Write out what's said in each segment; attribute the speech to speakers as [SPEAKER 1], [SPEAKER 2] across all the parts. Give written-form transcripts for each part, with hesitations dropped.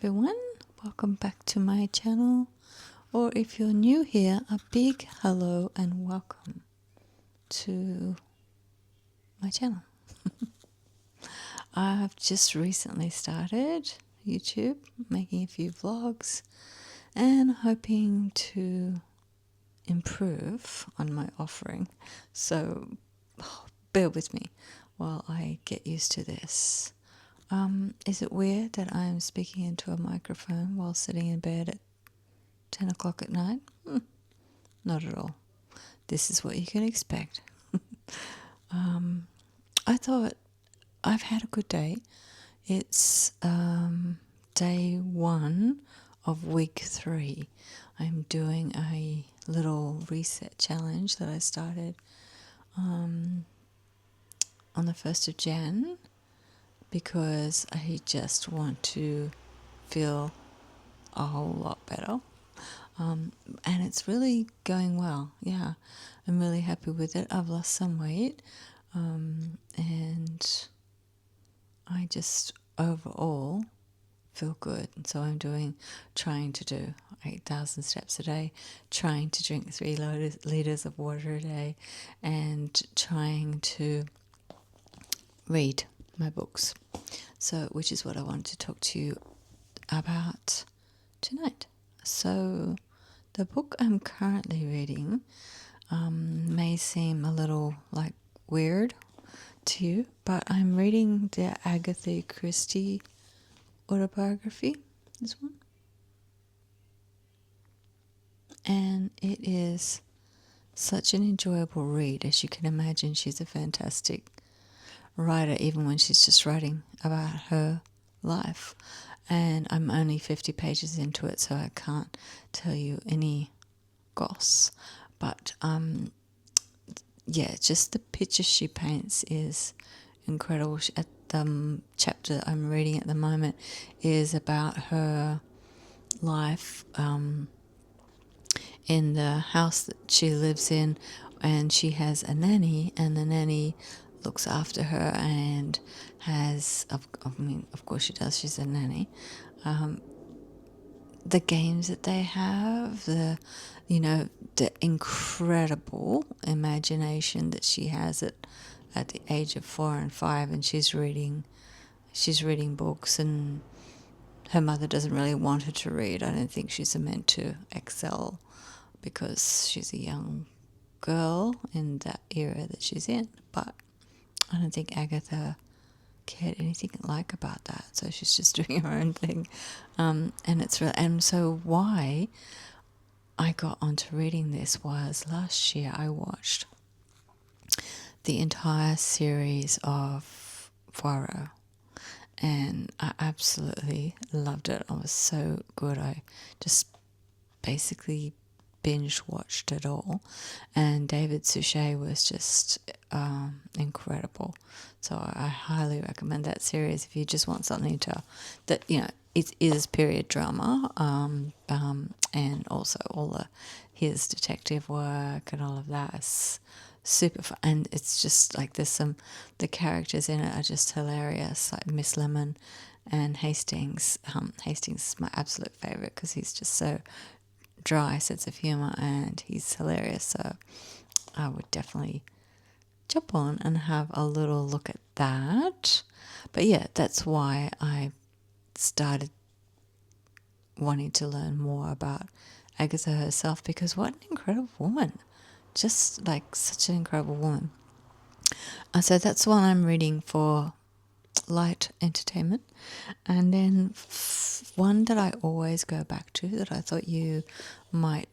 [SPEAKER 1] everyone, welcome back to my channel, or if you're new here, a big hello and welcome to my channel. I've just recently started YouTube, making a few vlogs and hoping to improve on my offering, so bear with me while I get used to this. Is it weird that I'm speaking into a microphone while sitting in bed at 10 o'clock at night? Not at all. This is what you can expect. I thought I've had a good day. It's day 1 of week 3. I'm doing a little reset challenge that I started on the 1st of Jan. Because I just want to feel a whole lot better. And it's really going well. Yeah, I'm really happy with it. I've lost some weight. And I just overall feel good. And so I'm trying to do 8,000 steps a day, trying to drink 3 liters of water a day, and trying to read my books, which is what I wanted to talk to you about tonight. So the book I'm currently reading may seem a little like weird to you, but I'm reading the Agatha Christie autobiography, this one, and it is such an enjoyable read. As you can imagine, she's a fantastic writer, even when she's just writing about her life. And I'm only 50 pages into it, so I can't tell you any goss. But yeah, just the picture she paints is incredible. At the chapter I'm reading at the moment is about her life in the house that she lives in, and she has a nanny, and the nanny looks after her and has, of course she does, she's a nanny. The games that they have, the incredible imagination that she has at the age of 4 and 5, and she's reading books, and her mother doesn't really want her to read. I don't think she's meant to excel because she's a young girl in that era that she's in, but I don't think Agatha cared anything like about that, so she's just doing her own thing. And it's real. And so why I got onto reading this was last year I watched the entire series of Poirot, and I absolutely loved it. It was so good. I just basically binge watched it all, and David Suchet was just incredible. So I highly recommend that series if you just want something that it is period drama, and also all his detective work and all of that is super fun. And it's just like the characters in it are just hilarious, like Miss Lemon and Hastings. Hastings is my absolute favorite because he's just so dry sense of humor and he's hilarious, so I would definitely jump on and have a little look at that. But yeah, that's why I started wanting to learn more about Agatha herself, because what an incredible woman, just like such an incredible woman. So that's what I'm reading for light entertainment. And then one that I always go back to that I thought you might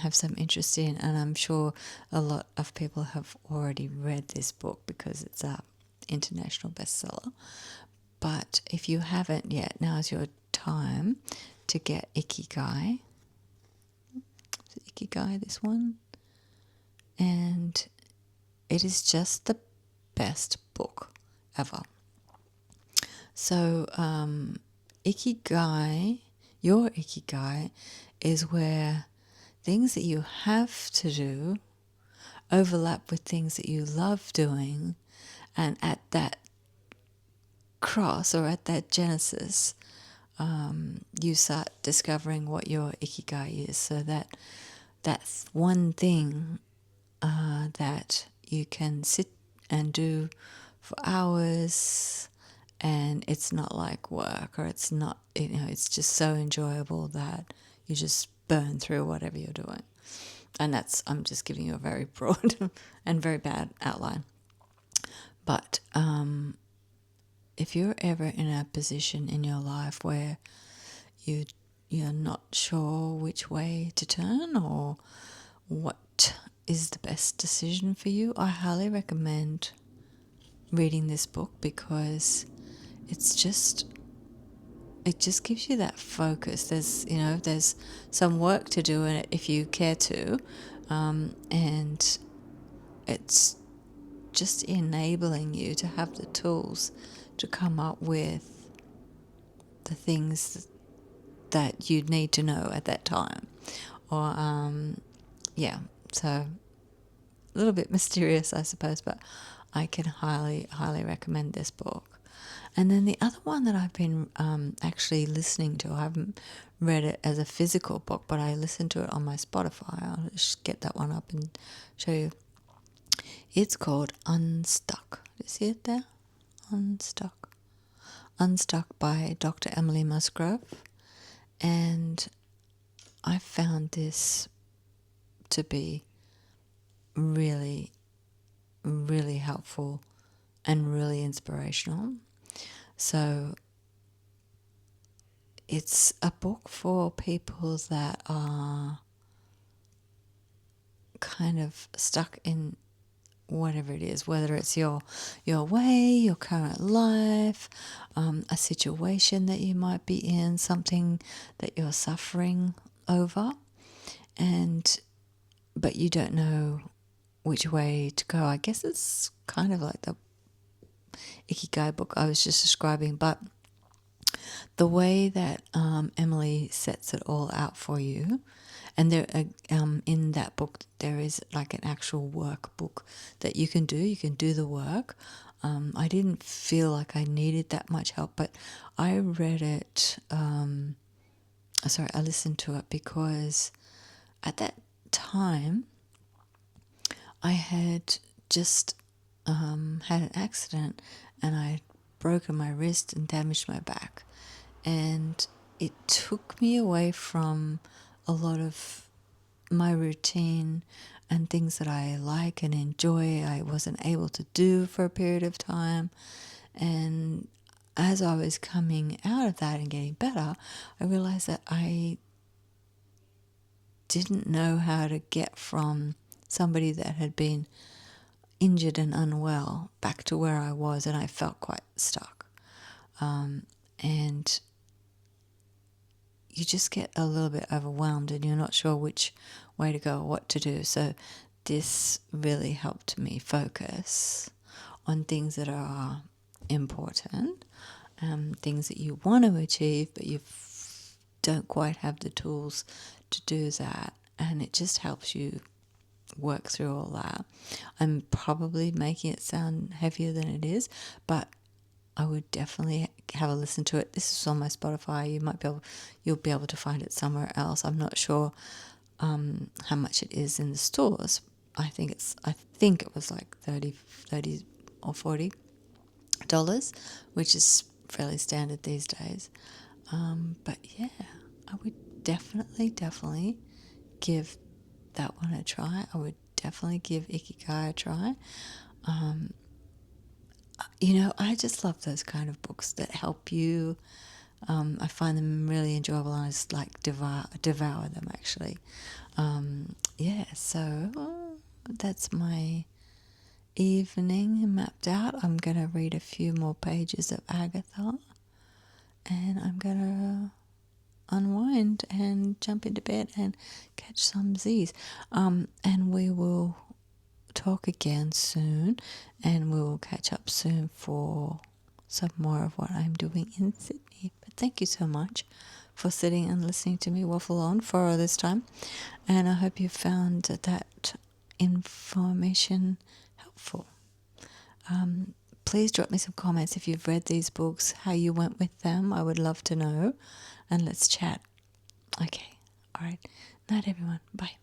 [SPEAKER 1] have some interest in, and I'm sure a lot of people have already read this book because it's a international bestseller. But if you haven't yet, now's your time to get Ikigai. Ikigai, this one. And it is just the best book ever. So, Ikigai, your Ikigai, is where things that you have to do overlap with things that you love doing, and at that cross or at that genesis you start discovering what your ikigai is. So that's one thing that you can sit and do for hours, and it's not like work, or it's not, it's just so enjoyable that you just burn through whatever you're doing. And I'm just giving you a very broad and very bad outline. But if you're ever in a position in your life where you're not sure which way to turn or what is the best decision for you, I highly recommend reading this book, because it just gives you that focus. There's some work to do in it if you care to, and it's just enabling you to have the tools to come up with the things that you need to know at that time. Or so a little bit mysterious, I suppose, but I can highly recommend this book. And then the other one that I've been actually listening to, I haven't read it as a physical book, but I listened to it on my Spotify. I'll just get that one up and show you. It's called Unstuck. Do you see it there? Unstuck. Unstuck by Dr. Emily Musgrove. And I found this to be really, really helpful and really inspirational. So it's a book for people that are kind of stuck in whatever it is, whether it's your way, your current life, a situation that you might be in, something that you're suffering over, but you don't know which way to go. I guess it's kind of like the Ikigai book I was just describing, but the way that Emily sets it all out for you. And there, in that book, there is like an actual workbook that you can do. You can do the work. I didn't feel like I needed that much help, but I read it. I listened to it because at that time I had just had an accident, and I had broken my wrist and damaged my back, and it took me away from a lot of my routine and things that I like and enjoy. I wasn't able to do for a period of time, and as I was coming out of that and getting better, I realized that I didn't know how to get from somebody that had been injured and unwell back to where I was, and I felt quite stuck. And you just get a little bit overwhelmed, and you're not sure which way to go or what to do. So this really helped me focus on things that are important, things that you want to achieve, but you don't quite have the tools to do that. And it just helps you work through all that. I'm probably making it sound heavier than it is, but I would definitely have a listen to it. This is on my Spotify. You'll be able to find it somewhere else. I'm not sure how much it is in the stores. I think it was like $30 or $40, which is fairly standard these days. But yeah, I would definitely give that one a try. I would definitely give Ikigai a try. I just love those kind of books that help you. I find them really enjoyable, and I just like devour them actually. So that's my evening mapped out. I'm going to read a few more pages of Agatha, and I'm going to unwind and jump into bed and catch some Z's. And we will talk again soon, and we will catch up soon for some more of what I'm doing in Sydney. But thank you so much for sitting and listening to me waffle on for all this time, and I hope you found that information helpful. please drop me some comments if you've read these books, how you went with them. I would love to know. And let's chat. Okay. All right. Night, everyone. Bye.